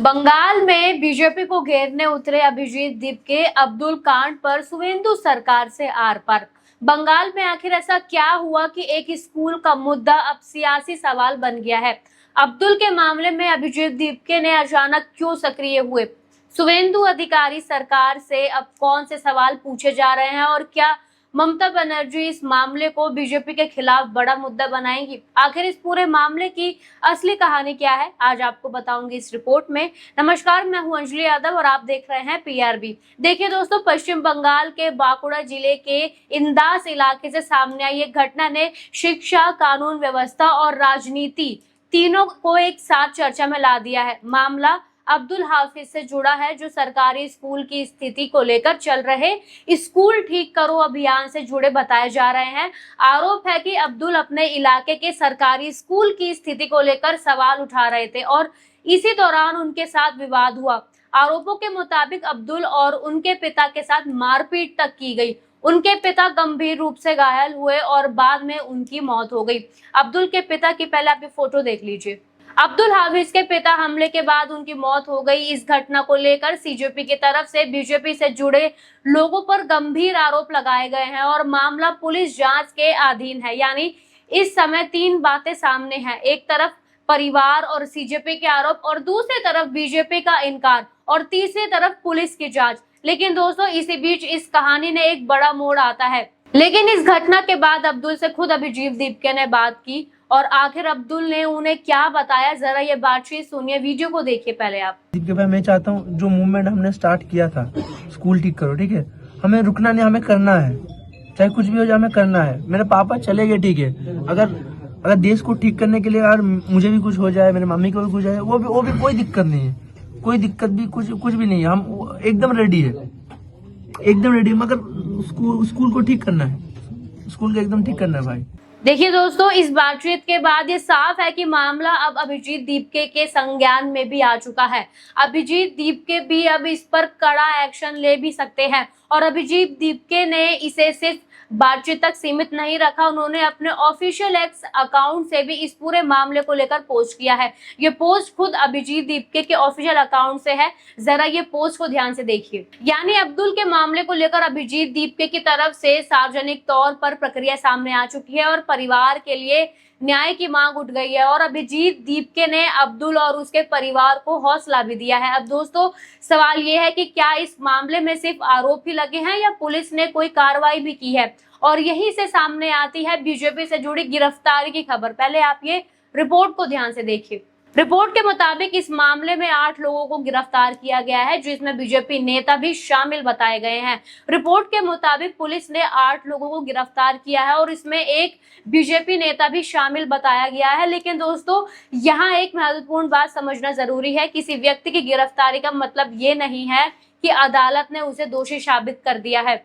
बंगाल में बीजेपी को घेरने उतरे अभिजीत दीप के अब्दुल कांड पर शुवेंदु सरकार से आर पार। बंगाल में आखिर ऐसा क्या हुआ कि एक स्कूल का मुद्दा अब सियासी सवाल बन गया है। अब्दुल के मामले में अभिजीत दीपके ने अचानक क्यों सक्रिय हुए? शुवेंदु अधिकारी सरकार से अब कौन से सवाल पूछे जा रहे हैं और क्या ममता बनर्जी इस मामले को बीजेपी के खिलाफ बड़ा मुद्दा बनाएंगी? आखिर इस पूरे मामले की असली कहानी क्या है, आज आपको बताऊंगी इस रिपोर्ट में। नमस्कार, मैं हूं अंजलि यादव और आप देख रहे हैं पीआरबी। देखिए दोस्तों, पश्चिम बंगाल के बांकुड़ा जिले के इंदास इलाके से सामने आई एक घटना ने शिक्षा, कानून व्यवस्था और राजनीति तीनों को एक साथ चर्चा में ला दिया है। मामला अब्दुल हाफिज से जुड़ा है, जो सरकारी स्कूल की स्थिति को लेकर चल रहे स्कूल ठीक करो अभियान से जुड़े बताए जा रहे हैं। आरोप है कि अब्दुल अपने इलाके के सरकारी स्कूल की स्थिति को लेकर सवाल उठा रहे थे और इसी दौरान उनके साथ विवाद हुआ। आरोपों के मुताबिक अब्दुल और उनके पिता के साथ मारपीट तक की गई। उनके पिता गंभीर रूप से घायल हुए और बाद में उनकी मौत हो गई। अब्दुल के पिता की पहले आप ये फोटो देख लीजिए। अब्दुल हाफिज के पिता हमले के बाद उनकी मौत हो गई। इस घटना को लेकर सीजेपी की तरफ से बीजेपी से जुड़े लोगों पर गंभीर आरोप लगाए गए हैं और मामला पुलिस जांच के अधीन है। यानी इस समय तीन बातें सामने हैं, एक तरफ परिवार और सीजेपी के आरोप और दूसरी तरफ बीजेपी का इनकार और तीसरी तरफ पुलिस की जांच। लेकिन दोस्तों, इसी बीच इस कहानी ने एक बड़ा मोड़ आता है। लेकिन इस घटना के बाद अब्दुल से खुद अभिजीत दीपके ने बात की और आखिर अब्दुल ने उन्हें क्या बताया, जरा ये बातचीत सुनिए। वीडियो को देखिए पहले आप। दीपके भाई, मैं चाहता हूँ जो मूवमेंट हमने स्टार्ट किया था, स्कूल ठीक करो, ठीक है, हमें रुकना नहीं, हमें करना है, चाहे कुछ भी हो जाए, हमें करना है। मेरे पापा चले गए, ठीक है, अगर देश को ठीक करने के लिए अगर मुझे भी कुछ हो जाए, मेरे मम्मी को भी कुछ हो जाए, वो भी कोई दिक्कत नहीं है, कोई दिक्कत भी कुछ भी नहीं है। हम एकदम रेडी है, एकदम रेडी, मगर स्कूल को ठीक करना है, स्कूल को एकदम ठीक करना है भाई। देखिए दोस्तों, इस बातचीत के बाद ये साफ है कि मामला अब अभिजीत दीपके के संज्ञान में भी आ चुका है। अभिजीत दीपके भी अब इस पर कड़ा एक्शन ले भी सकते हैं और अभिजीत दीपके ने इसे सिर्फ बातचीत तक सीमित नहीं रखा, उन्होंने अपने ऑफिशियल एक्स अकाउंट से भी इस पूरे मामले को लेकर पोस्ट किया है। ये पोस्ट खुद अभिजीत दीपके के ऑफिशियल अकाउंट से है, जरा ये पोस्ट को ध्यान से देखिए। यानी अब्दुल के मामले को लेकर अभिजीत दीपके की तरफ से सार्वजनिक तौर पर प्रक्रिया सामने आ चुकी है और परिवार के लिए न्याय की मांग उठ गई है और अभिजीत दीपके ने अब्दुल और उसके परिवार को हौसला भी दिया है। अब दोस्तों, सवाल ये है कि क्या इस मामले में सिर्फ आरोप ही लगे हैं या पुलिस ने कोई कार्रवाई भी की है? और यहीं से सामने आती है बीजेपी से जुड़ी गिरफ्तारी की खबर। पहले आप ये रिपोर्ट को ध्यान से देखिए। रिपोर्ट के मुताबिक इस मामले में 8 लोगों को गिरफ्तार किया गया है, जिसमें बीजेपी नेता भी शामिल बताए गए हैं। रिपोर्ट के मुताबिक पुलिस ने 8 लोगों को गिरफ्तार किया है और इसमें एक बीजेपी नेता भी शामिल बताया गया है। लेकिन दोस्तों, यहाँ एक महत्वपूर्ण बात समझना जरूरी है, किसी व्यक्ति की गिरफ्तारी का मतलब ये नहीं है कि अदालत ने उसे दोषी साबित कर दिया है।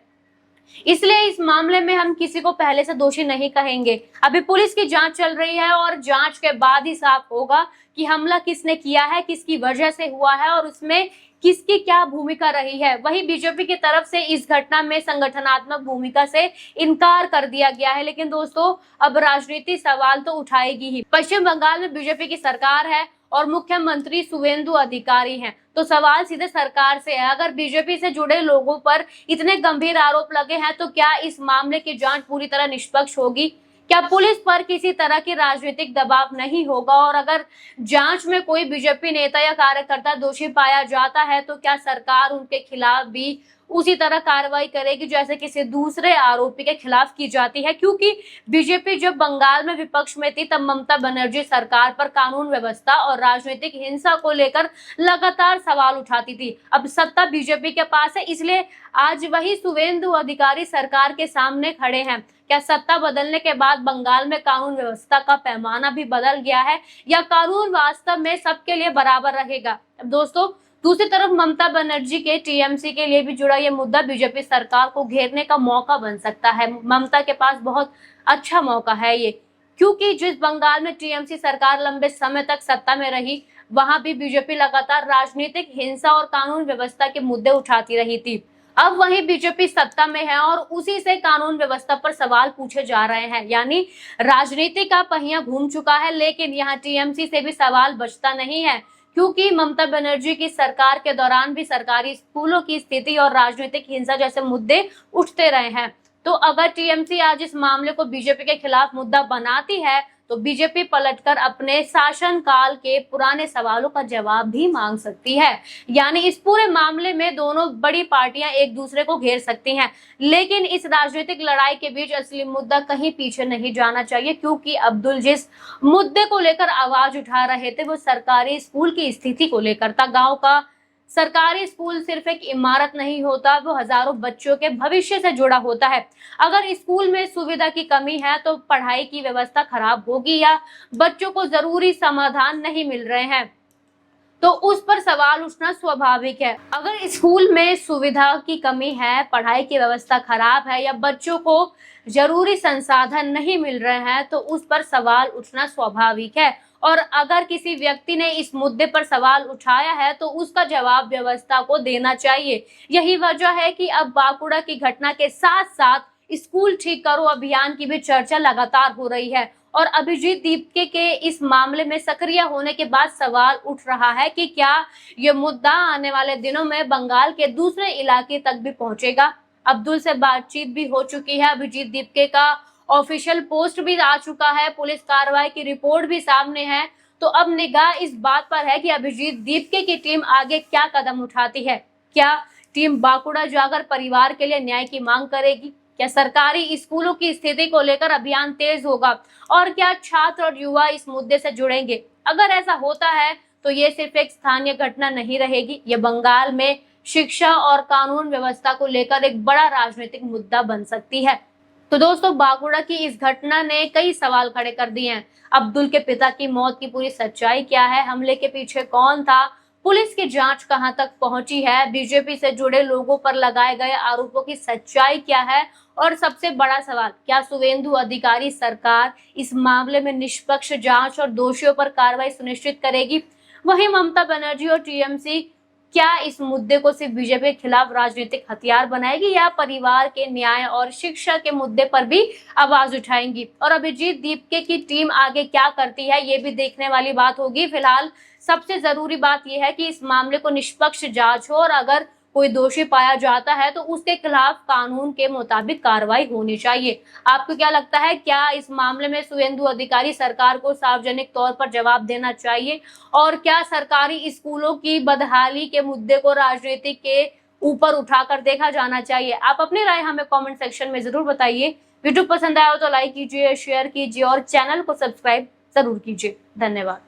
इसलिए इस मामले में हम किसी को पहले से दोषी नहीं कहेंगे। अभी पुलिस की जांच चल रही है और जांच के बाद ही साफ होगा कि हमला किसने किया है, किसकी वजह से हुआ है और उसमें किसकी क्या भूमिका रही है। वहीं बीजेपी की तरफ से इस घटना में संगठनात्मक भूमिका से इनकार कर दिया गया है। लेकिन दोस्तों, अब राजनीति सवाल तो उठाएगी ही। पश्चिम बंगाल में बीजेपी की सरकार है और मुख्यमंत्री शुवेंदु अधिकारी हैं, तो सवाल सीधे सरकार से है। अगर बीजेपी से जुड़े लोगों पर इतने गंभीर आरोप लगे हैं, तो क्या इस मामले की जांच पूरी तरह निष्पक्ष होगी? क्या पुलिस पर किसी तरह की राजनीतिक दबाव नहीं होगा? और अगर जांच में कोई बीजेपी नेता या कार्यकर्ता दोषी पाया जाता है, तो क्या सरकार उनके खिलाफ भी उसी तरह कार्रवाई करेगी जैसे किसी दूसरे आरोपी के खिलाफ की जाती है? क्योंकि बीजेपी जब बंगाल में विपक्ष में थी, तब ममता बनर्जी सरकार पर कानून व्यवस्था और राजनीतिक हिंसा को लेकर लगातार सवाल उठाती थी। अब सत्ता बीजेपी के पास है, इसलिए आज वही शुवेंदु अधिकारी सरकार के सामने खड़े हैं। क्या सत्ता बदलने के बाद बंगाल में कानून व्यवस्था का पैमाना भी बदल गया है या कानून वास्तव में सबके लिए बराबर रहेगा? अब दोस्तों, दूसरी तरफ ममता बनर्जी के टीएमसी के लिए भी जुड़ा ये मुद्दा बीजेपी सरकार को घेरने का मौका बन सकता है। ममता के पास बहुत अच्छा मौका है ये, क्योंकि जिस बंगाल में टीएमसी सरकार लंबे समय तक सत्ता में रही, वहां भी बीजेपी लगातार राजनीतिक हिंसा और कानून व्यवस्था के मुद्दे उठाती रही थी। अब वही बीजेपी सत्ता में है और उसी से कानून व्यवस्था पर सवाल पूछे जा रहे हैं। यानी राजनीति का पहिया घूम चुका है, लेकिन यहाँ टीएमसी से भी सवाल बचता नहीं है, क्योंकि ममता बनर्जी की सरकार के दौरान भी सरकारी स्कूलों की स्थिति और राजनीतिक हिंसा जैसे मुद्दे उठते रहे हैं। तो अगर टीएमसी आज इस मामले को बीजेपी के खिलाफ मुद्दा बनाती है तो बीजेपी पलटकर अपने शासनकाल के पुराने सवालों का जवाब भी मांग सकती है। यानी इस पूरे मामले में दोनों बड़ी पार्टियां एक दूसरे को घेर सकती हैं, लेकिन इस राजनीतिक लड़ाई के बीच असली मुद्दा कहीं पीछे नहीं जाना चाहिए, क्योंकि अब्दुल जिस मुद्दे को लेकर आवाज उठा रहे थे वो सरकारी स्कूल की स्थिति को लेकर था। गांव का सरकारी स्कूल सिर्फ एक इमारत नहीं होता, वो हजारों बच्चों के भविष्य से जुड़ा होता है। अगर स्कूल में सुविधा की कमी है तो पढ़ाई की व्यवस्था खराब होगी या बच्चों को जरूरी समाधान नहीं मिल रहे हैं तो उस पर सवाल उठना स्वाभाविक है। अगर स्कूल में सुविधा की कमी है, पढ़ाई की व्यवस्था खराब है या बच्चों को जरूरी संसाधन नहीं मिल रहे हैं तो उस पर सवाल उठना स्वाभाविक है। और अगर किसी व्यक्ति ने इस मुद्दे पर सवाल उठाया है तो उसका जवाब व्यवस्था को देना चाहिए। यही वजह है कि अब बांकुड़ा की घटना के साथ साथ स्कूल ठीक करो अभियान की भी चर्चा लगातार हो रही है। और अभिजीत दीपके के इस मामले में सक्रिय होने के बाद सवाल उठ रहा है कि क्या ये मुद्दा आने वाले दिनों में बंगाल के दूसरे इलाके तक भी पहुंचेगा। अब्दुल से बातचीत भी हो चुकी है, अभिजीत दीपके का ऑफिशियल पोस्ट भी आ चुका है, पुलिस कार्रवाई की रिपोर्ट भी सामने है। तो अब निगाह इस बात पर है कि अभिजीत दीपके की टीम आगे क्या कदम उठाती है। क्या टीम बांकुड़ा जाकर परिवार के लिए न्याय की मांग करेगी? क्या सरकारी स्कूलों की स्थिति को लेकर अभियान तेज होगा? और क्या छात्र और युवा इस मुद्दे से जुड़ेंगे? अगर ऐसा होता है तो ये सिर्फ एक स्थानीय घटना नहीं रहेगी, ये बंगाल में शिक्षा और कानून व्यवस्था को लेकर एक बड़ा राजनीतिक मुद्दा बन सकती है। तो दोस्तों, बांकुड़ा की इस घटना ने कई सवाल खड़े कर दिए हैं। अब्दुल के पिता की मौत की पूरी सच्चाई क्या है? हमले के पीछे कौन था? पुलिस की जांच कहां तक पहुंची है? बीजेपी से जुड़े लोगों पर लगाए गए आरोपों की सच्चाई क्या है? और सबसे बड़ा सवाल, क्या शुवेंदु अधिकारी सरकार इस मामले में निष्पक्ष जांच और दोषियों पर कार्रवाई सुनिश्चित करेगी? वहीं ममता बनर्जी और टीएमसी क्या इस मुद्दे को सिर्फ बीजेपी के खिलाफ राजनीतिक हथियार बनाएगी या परिवार के न्याय और शिक्षा के मुद्दे पर भी आवाज उठाएंगी? और अभिजीत दीपके की टीम आगे क्या करती है, ये भी देखने वाली बात होगी। फिलहाल सबसे जरूरी बात यह है कि इस मामले को निष्पक्ष जांच हो और अगर कोई दोषी पाया जाता है तो उसके खिलाफ कानून के मुताबिक कार्रवाई होनी चाहिए। आपको क्या लगता है, क्या इस मामले में शुवेंदु अधिकारी सरकार को सार्वजनिक तौर पर जवाब देना चाहिए? और क्या सरकारी स्कूलों की बदहाली के मुद्दे को राजनीति के ऊपर उठाकर देखा जाना चाहिए? आप अपनी राय हमें कमेंट सेक्शन में जरूर बताइए। वीडियो पसंद आया हो तो लाइक कीजिए, शेयर कीजिए और चैनल को सब्सक्राइब जरूर कीजिए। धन्यवाद।